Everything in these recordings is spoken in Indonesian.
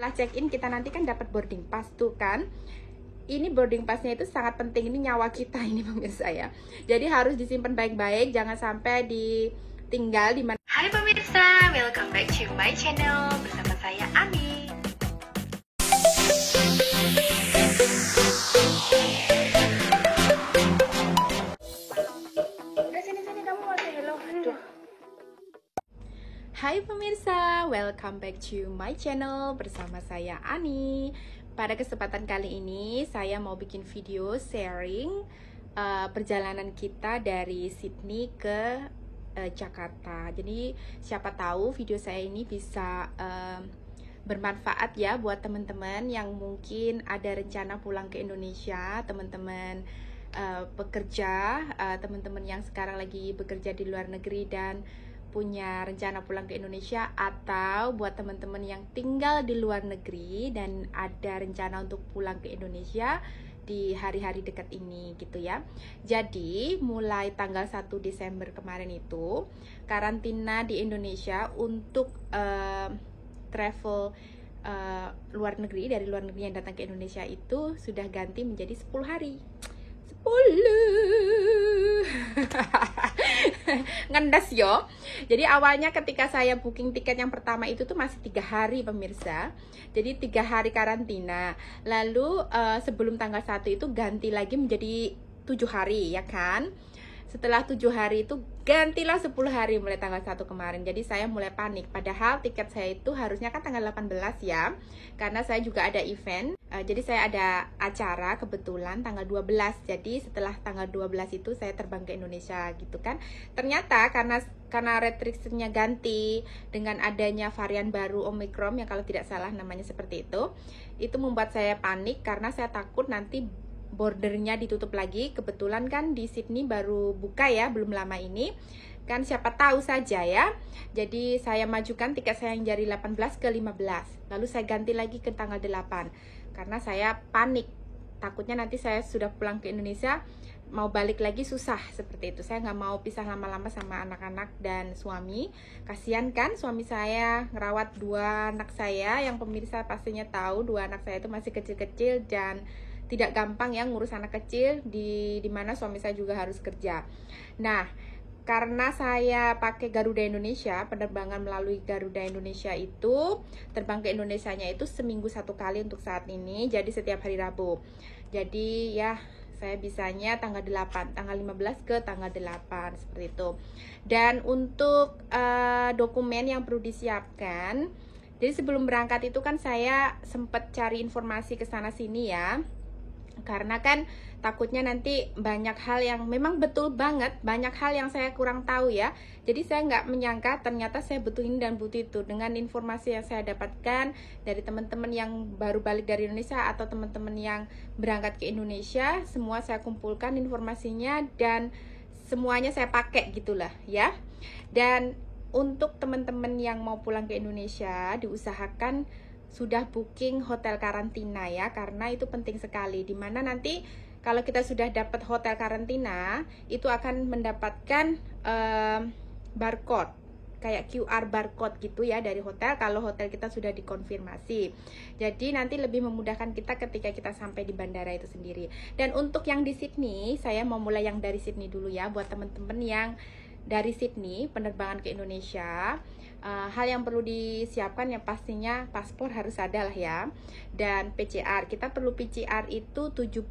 Setelah check-in kita nanti kan dapat boarding pass tuh kan. Ini boarding passnya itu sangat penting, ini nyawa kita ini pemirsa ya. Jadi harus disimpan baik-baik, jangan sampai ditinggal di mana. Hai pemirsa, welcome back to my channel bersama saya Ani. Udah sini kamu masih hello. Aduh. Hai pemirsa, welcome back to my channel bersama saya Ani. Pada kesempatan kali ini saya mau bikin video sharing perjalanan kita dari Sydney ke Jakarta. Jadi siapa tahu video saya ini bisa bermanfaat ya buat teman-teman yang mungkin ada rencana pulang ke Indonesia, teman-teman pekerja, teman-teman yang sekarang lagi bekerja di luar negeri dan punya rencana pulang ke Indonesia, atau buat teman-teman yang tinggal di luar negeri dan ada rencana untuk pulang ke Indonesia di hari-hari dekat ini gitu ya. Jadi mulai tanggal 1 Desember kemarin itu karantina di Indonesia untuk travel luar negeri, dari luar negeri yang datang ke Indonesia itu sudah ganti menjadi 10 hari. 10 ngendas yo. Jadi awalnya ketika saya booking tiket yang pertama itu tuh masih 3 hari pemirsa. Jadi 3 hari karantina. Lalu sebelum tanggal 1 itu ganti lagi menjadi 7 hari ya kan. Setelah 7 hari itu gantilah 10 hari mulai tanggal 1 kemarin. Jadi saya mulai panik. Padahal tiket saya itu harusnya kan tanggal 18 ya. Karena saya juga ada event. Jadi saya ada acara kebetulan tanggal 12. Jadi setelah tanggal 12 itu saya terbang ke Indonesia gitu kan. Ternyata karena restriksinya ganti dengan adanya varian baru Omicron yang kalau tidak salah namanya seperti itu membuat saya panik karena saya takut nanti bordernya ditutup lagi. Kebetulan kan di Sydney baru buka ya, belum lama ini kan, siapa tahu saja ya. Jadi saya majukan tiket saya yang dari 18 ke 15, lalu saya ganti lagi ke tanggal 8 karena saya panik, takutnya nanti saya sudah pulang ke Indonesia mau balik lagi susah seperti itu. Saya nggak mau pisah lama-lama sama anak-anak dan suami. Kasihan kan suami saya ngerawat 2 anak saya, yang pemirsa pastinya tahu 2 anak saya itu masih kecil-kecil dan tidak gampang ya ngurus anak kecil di mana suami saya juga harus kerja. Nah, karena saya pakai Garuda Indonesia, penerbangan melalui Garuda Indonesia itu terbang ke Indonesianya itu seminggu 1 kali untuk saat ini. Jadi setiap hari Rabu. Jadi ya saya bisanya tanggal 8, tanggal 15 ke tanggal 8 seperti itu. Dan untuk dokumen yang perlu disiapkan, jadi sebelum berangkat itu kan saya sempat cari informasi ke sana sini ya. Karena kan takutnya nanti banyak hal yang memang betul banget, banyak hal yang saya kurang tahu ya. Jadi saya nggak menyangka ternyata saya butuh ini dan butuh itu. Dengan informasi yang saya dapatkan dari teman-teman yang baru balik dari Indonesia atau teman-teman yang berangkat ke Indonesia, semua saya kumpulkan informasinya dan semuanya saya pakai gitulah ya. Dan untuk teman-teman yang mau pulang ke Indonesia, diusahakan sudah booking hotel karantina ya, karena itu penting sekali. Dimana nanti kalau kita sudah dapat hotel karantina, itu akan mendapatkan barcode, kayak QR barcode gitu ya dari hotel, kalau hotel kita sudah dikonfirmasi. Jadi nanti lebih memudahkan kita ketika kita sampai di bandara itu sendiri. Dan untuk yang di Sydney, saya mau mulai yang dari Sydney dulu ya, buat teman-teman yang dari Sydney penerbangan ke Indonesia. Hal yang perlu disiapkan ya pastinya paspor harus ada lah ya, dan PCR. Kita perlu PCR itu 72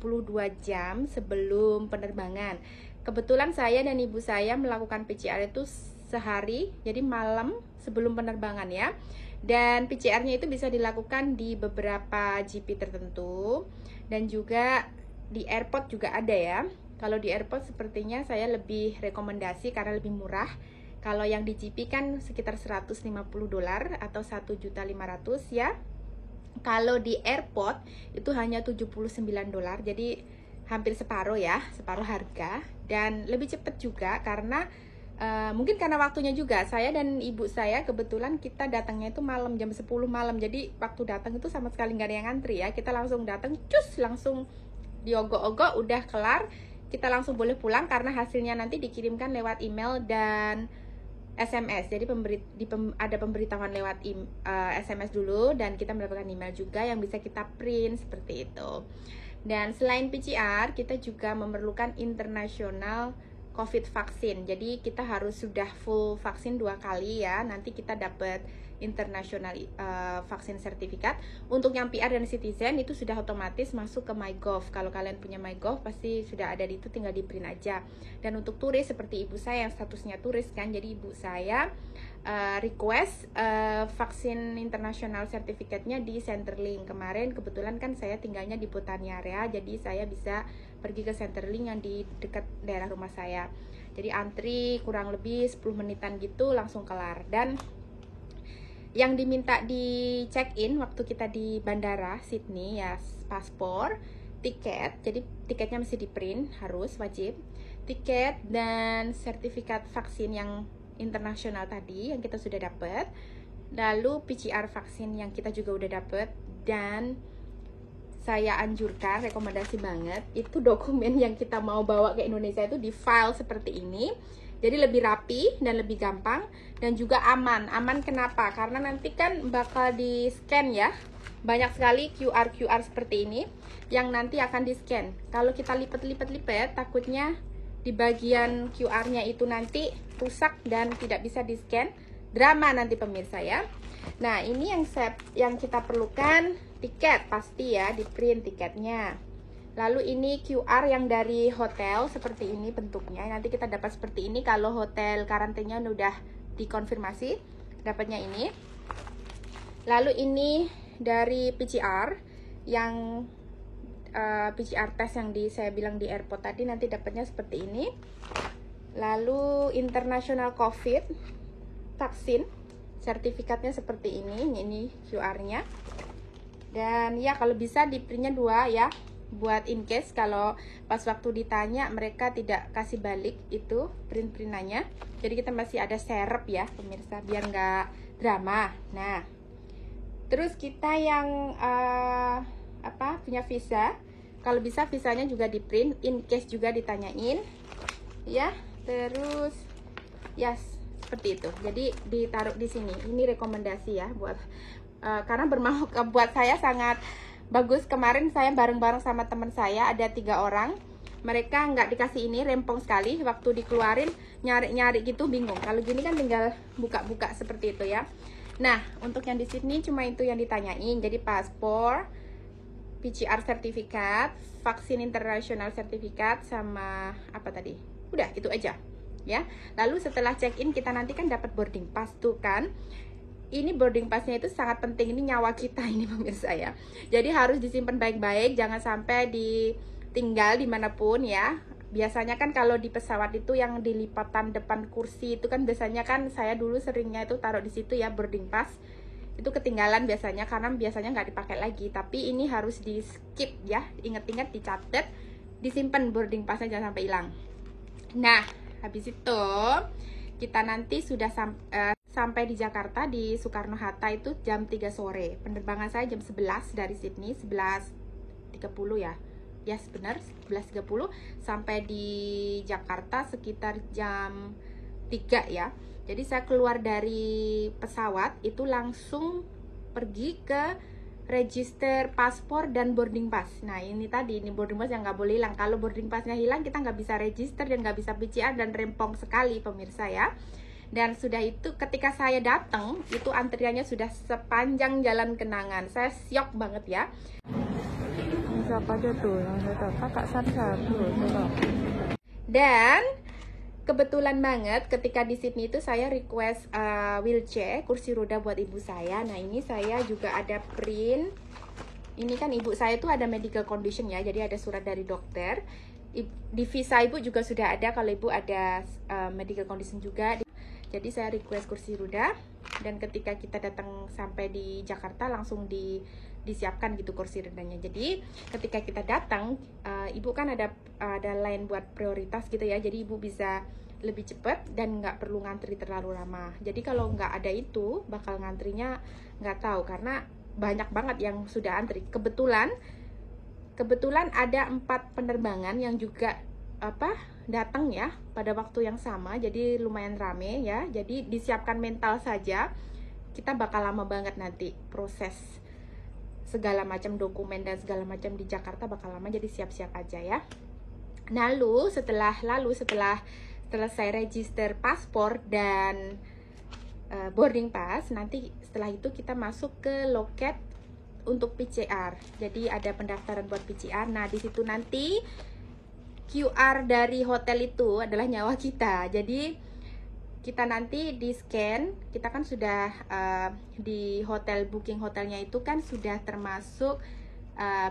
jam sebelum penerbangan. Kebetulan saya dan ibu saya melakukan PCR itu sehari, jadi malam sebelum penerbangan ya. Dan PCR-nya itu bisa dilakukan di beberapa GP tertentu dan juga di airport juga ada ya. Kalau di airport sepertinya saya lebih rekomendasi karena lebih murah. Kalau yang di GP kan sekitar $150 atau 1.500.000 ya. Kalau di airport itu hanya $79, jadi hampir separuh ya, separuh harga. Dan lebih cepat juga karena mungkin karena waktunya juga. Saya dan ibu saya kebetulan kita datangnya itu malam, jam 10 malam. Jadi waktu datang itu sama sekali nggak ada yang ngantri ya. Kita langsung datang, cus langsung diogok-ogok, udah kelar. Kita langsung boleh pulang karena hasilnya nanti dikirimkan lewat email dan SMS. Jadi ada pemberitahuan lewat SMS dulu, dan kita mendapatkan email juga yang bisa kita print seperti itu. Dan selain PCR, kita juga memerlukan international COVID vaksin. Jadi kita harus sudah full vaksin 2 kali ya. Nanti kita dapat international vaksin sertifikat. Untuk yang PR dan citizen itu sudah otomatis masuk ke MyGov. Kalau kalian punya MyGov pasti sudah ada di itu, tinggal di print aja. Dan untuk turis seperti ibu saya yang statusnya turis kan, jadi ibu saya request vaksin international sertifikatnya di Centerlink. Kemarin kebetulan kan saya tinggalnya di Putani area, jadi saya bisa pergi ke Centerlink yang di dekat daerah rumah saya. Jadi antri kurang lebih 10 menitan gitu langsung kelar. Dan yang diminta di check-in waktu kita di bandara Sydney ya paspor, tiket. Jadi tiketnya mesti di print, harus wajib. Tiket dan sertifikat vaksin yang internasional tadi yang kita sudah dapat. Lalu PCR vaksin yang kita juga udah dapat. Dan saya anjurkan, rekomendasi banget, itu dokumen yang kita mau bawa ke Indonesia itu di file seperti ini. Jadi lebih rapi dan lebih gampang dan juga aman. Aman kenapa? Karena nanti kan bakal di scan ya. Banyak sekali QR seperti ini yang nanti akan di scan. Kalau kita lipat takutnya di bagian QR-nya itu nanti rusak dan tidak bisa di scan. Drama nanti pemirsa ya. Nah, ini yang kita perlukan, tiket pasti ya, di print tiketnya. Lalu ini QR yang dari hotel seperti ini bentuknya. Nanti kita dapat seperti ini kalau hotel karantinanya udah dikonfirmasi, dapatnya ini. Lalu ini dari PCR yang PCR test yang saya bilang di airport tadi, nanti dapatnya seperti ini. Lalu international COVID vaksin sertifikatnya seperti ini QR-nya. Dan ya kalau bisa di printnya 2 ya, buat in case kalau pas waktu ditanya mereka tidak kasih balik itu print-printannya. Jadi kita masih ada serep ya pemirsa, biar nggak drama. Nah, terus kita yang punya visa, kalau bisa visanya juga di print, in case juga ditanyain ya. Terus ya seperti itu. Jadi ditaruh di sini. Ini rekomendasi ya buat karena buat saya sangat bagus. Kemarin saya bareng-bareng sama teman saya, ada 3 orang. Mereka nggak dikasih ini, rempong sekali. Waktu dikeluarin nyari-nyari gitu bingung. Kalau gini kan tinggal buka-buka seperti itu ya. Nah, untuk yang di sini cuma itu yang ditanyain. Jadi paspor, PCR sertifikat, vaksin internasional sertifikat, sama apa tadi? Udah, itu aja ya. Lalu setelah check-in kita nanti kan dapat boarding pass tuh kan. Ini boarding passnya itu sangat penting, ini nyawa kita ini pemirsa ya. Jadi harus disimpan baik-baik, jangan sampai ditinggal dimanapun ya. Biasanya kan kalau di pesawat itu yang di lipatan depan kursi itu kan biasanya kan saya dulu seringnya itu taruh di situ ya boarding pass. Itu ketinggalan biasanya karena biasanya nggak dipakai lagi. Tapi ini harus di skip ya, ingat-ingat dicatat, disimpan boarding passnya jangan sampai hilang. Nah, habis itu kita nanti sudah sampai di Jakarta di Soekarno-Hatta itu jam 3 sore. Penerbangan saya jam 11 dari Sydney, 11.30 ya. Yes, benar, 11.30. Sampai di Jakarta sekitar jam 3 ya. Jadi saya keluar dari pesawat itu langsung pergi ke register paspor dan boarding pass. Nah ini tadi, ini boarding pass yang nggak boleh hilang. Kalau boarding passnya hilang kita nggak bisa register dan nggak bisa PCR dan rempong sekali pemirsa ya. Dan sudah itu ketika saya datang itu antriannya sudah sepanjang jalan kenangan. Saya syok banget ya. Siapa aja tuh yang saya kakak satu. Dan kebetulan banget ketika di Sydney itu saya request wheelchair, kursi roda buat ibu saya. Nah ini saya juga ada print. Ini kan ibu saya itu ada medical condition ya, jadi ada surat dari dokter. Di visa ibu juga sudah ada kalau ibu ada medical condition juga. Jadi saya request kursi roda, dan ketika kita datang sampai di Jakarta langsung disiapkan gitu kursi rodanya. Jadi ketika kita datang, ibu kan ada line buat prioritas gitu ya. Jadi ibu bisa lebih cepat dan nggak perlu ngantri terlalu lama. Jadi kalau nggak ada itu, bakal ngantrinya nggak tahu karena banyak banget yang sudah antri. Kebetulan ada 4 penerbangan yang juga datang ya pada waktu yang sama, jadi lumayan rame ya. Jadi disiapkan mental saja, kita bakal lama banget nanti proses segala macam dokumen dan segala macam di Jakarta bakal lama, jadi siap-siap aja ya. Lalu setelah selesai register paspor dan boarding pass, nanti setelah itu kita masuk ke loket untuk PCR. Jadi ada pendaftaran buat PCR. Nah, di situ nanti QR dari hotel itu adalah nyawa kita. Jadi kita nanti di scan, kita kan sudah di hotel, booking hotelnya itu kan sudah termasuk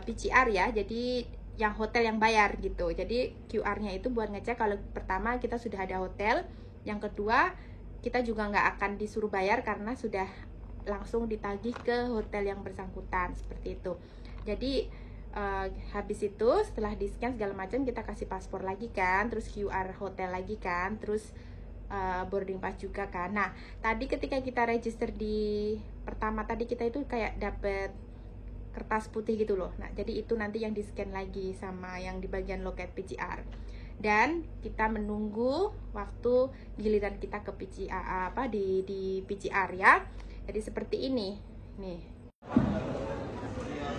PCR ya, jadi yang hotel yang bayar gitu. Jadi QR-nya itu buat ngecek kalau pertama kita sudah ada hotel, yang kedua kita juga nggak akan disuruh bayar karena sudah langsung ditagih ke hotel yang bersangkutan, seperti itu. Jadi habis itu setelah di scan segala macam, kita kasih paspor lagi kan, terus QR hotel lagi kan, terus boarding pass juga kan. Nah, tadi ketika kita register di pertama tadi, kita itu kayak dapet kertas putih gitu loh. Nah, jadi itu nanti yang di scan lagi sama yang di bagian loket PCR. Dan kita menunggu waktu giliran kita ke PCR di PCR ya. Jadi seperti ini. Nih.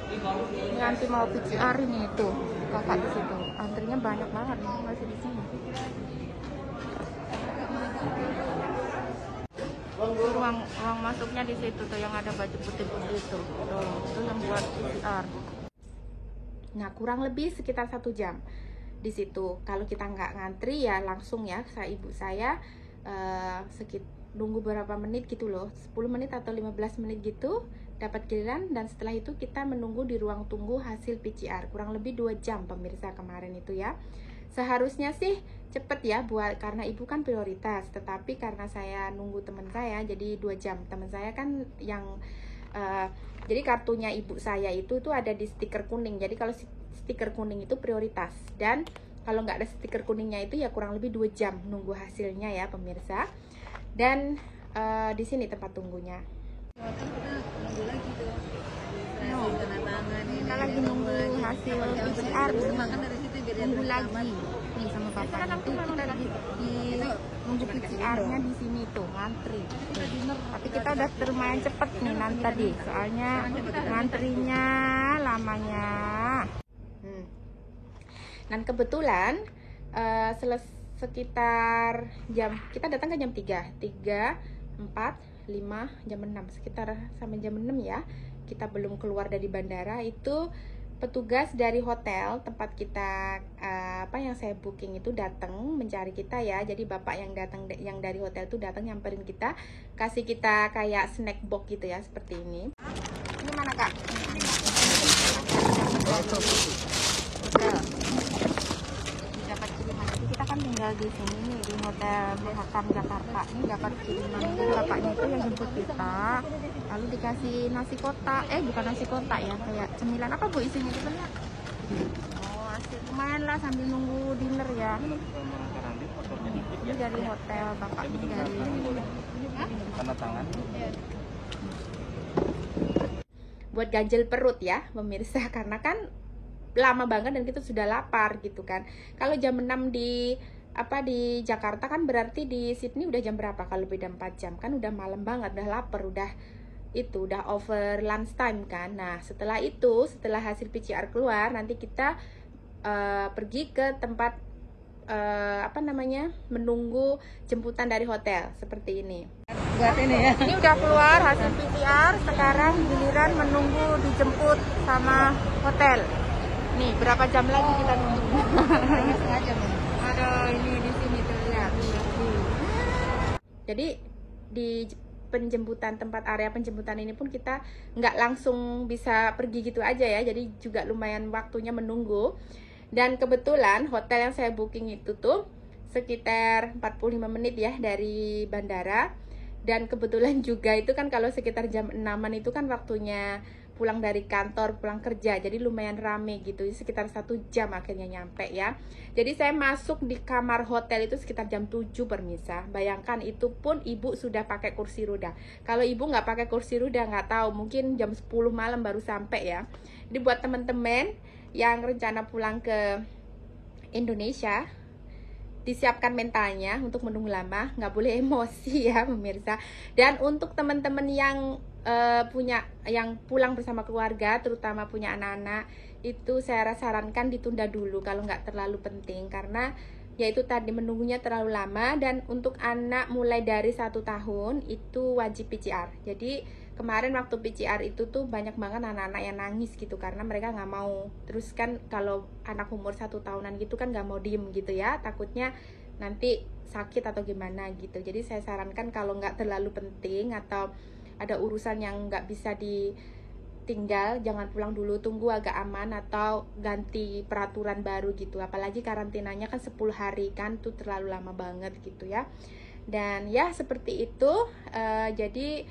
Ini anti mau PCR ini tuh. Kakak di situ. Antrinya banyak banget nih, masih di sini. Ruang masuknya di situ tuh, yang ada baju putih-putih itu. Tuh, itu yang buat PCR. Nah, kurang lebih sekitar 1 jam di situ. Kalau kita nggak ngantri ya langsung ya, ibu saya nunggu berapa menit gitu loh, 10 menit atau 15 menit gitu dapat giliran, dan setelah itu kita menunggu di ruang tunggu hasil PCR kurang lebih 2 jam pemirsa kemarin itu ya. Seharusnya sih cepet ya karena ibu kan prioritas, tetapi karena saya nunggu teman saya jadi 2 jam. Teman saya kan yang jadi kartunya ibu saya itu ada di stiker kuning. Jadi kalau stiker kuning itu prioritas, dan kalau nggak ada stiker kuningnya itu ya kurang lebih 2 jam nunggu hasilnya ya pemirsa. Dan di sini tempat tunggunya. Kita lagi nunggu hasil PCR, nunggu lagi nih sama bapak itu. Kita lagi nunggu PCR-nya di sini tuh ngantri. Tapi kita udah lumayan cepet nih nanti tadi, soalnya ngantrinya lamanya. Dan kebetulan sekitar jam, kita datang ke jam 3, 4, 5, jam 6, sekitar sampai jam 6 ya. Kita belum keluar dari bandara, itu petugas dari hotel tempat kita yang saya booking itu datang mencari kita ya. Jadi bapak yang dari hotel itu datang nyamperin kita, kasih kita kayak snack box gitu ya, seperti ini. Ini mana kak? Dapat kiriman. Jadi kita kan tinggal di sini nih di hotel Manhattan Jakarta. Ini dapat kiriman. Jadi bapaknya itu yang jemput kita. Lalu dikasih nasi kotak, bukan nasi kotak ya, kayak cemilan. Apa bu isinya itu benar? Oh, asik, lumayan lah sambil nunggu dinner ya. Ini dari hotel, bapaknya dari tanda tangan. Buat ganjel perut ya pemirsa, karena kan lama banget dan kita sudah lapar gitu kan. Kalau jam 6 di Jakarta kan berarti di Sydney udah jam berapa? Kalau beda 4 jam kan udah malam banget, udah lapar, udah over lunch time kan. Nah, setelah hasil PCR keluar, nanti kita pergi ke tempat menunggu jemputan dari hotel seperti ini. Buat ini ya. Ini udah keluar hasil PCR, sekarang giliran menunggu dijemput sama hotel. Nih, berapa jam lagi kita nunggu? Setengah jam ya. Aduh, ini di sini terlihat. Jadi di tempat area penjemputan ini pun kita nggak langsung bisa pergi gitu aja ya, jadi juga lumayan waktunya menunggu. Dan kebetulan hotel yang saya booking itu tuh sekitar 45 menit ya dari bandara, dan kebetulan juga itu kan kalau sekitar jam 6-an itu kan waktunya pulang dari kantor, pulang kerja, jadi lumayan rame gitu, sekitar 1 jam akhirnya nyampe ya. Jadi saya masuk di kamar hotel itu sekitar jam 7 pemirsa. Bayangkan, itu pun ibu sudah pakai kursi roda. Kalau ibu nggak pakai kursi roda, nggak tahu, mungkin jam 10 malam baru sampai ya. Jadi buat teman-teman yang rencana pulang ke Indonesia, disiapkan mentalnya untuk menunggu lama, nggak boleh emosi ya pemirsa. Dan untuk teman-teman yang yang pulang bersama keluarga, terutama punya anak-anak, itu saya sarankan ditunda dulu kalau nggak terlalu penting, karena yaitu tadi menunggunya terlalu lama. Dan untuk anak mulai dari 1 tahun itu wajib PCR. Jadi kemarin waktu PCR itu tuh banyak banget anak-anak yang nangis gitu karena mereka nggak mau. Terus kan kalau anak umur 1 tahunan gitu kan nggak mau diem gitu ya, takutnya nanti sakit atau gimana gitu. Jadi saya sarankan kalau nggak terlalu penting atau ada urusan yang nggak bisa ditinggal, jangan pulang dulu, tunggu agak aman atau ganti peraturan baru gitu. Apalagi karantinanya kan 10 hari kan, tuh terlalu lama banget gitu ya. Dan ya seperti itu. Jadi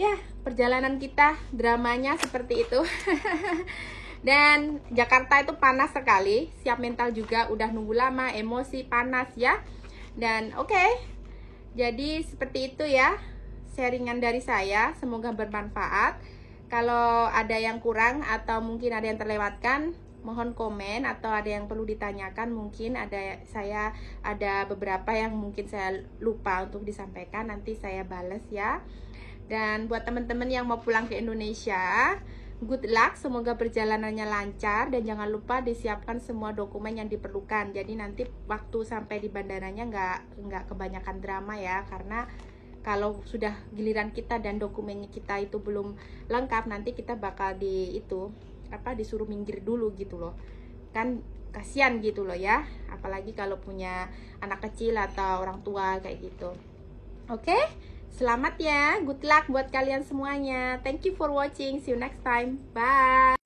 ya perjalanan kita, dramanya seperti itu. Dan Jakarta itu panas sekali, siap mental juga, udah nunggu lama, emosi, panas ya. Dan oke, jadi seperti itu ya sharingan dari saya, semoga bermanfaat. Kalau ada yang kurang atau mungkin ada yang terlewatkan, mohon komen, atau ada yang perlu ditanyakan, mungkin saya ada beberapa yang mungkin saya lupa untuk disampaikan, nanti saya balas ya. Dan buat teman-teman yang mau pulang ke Indonesia, good luck, semoga perjalanannya lancar, dan jangan lupa disiapkan semua dokumen yang diperlukan. Jadi nanti waktu sampai di bandaranya nggak kebanyakan drama ya, karena kalau sudah giliran kita dan dokumennya kita itu belum lengkap, nanti kita bakal disuruh minggir dulu gitu loh. Kan kasihan gitu loh ya, apalagi kalau punya anak kecil atau orang tua kayak gitu. Oke, selamat ya, good luck buat kalian semuanya. Thank you for watching, see you next time, bye.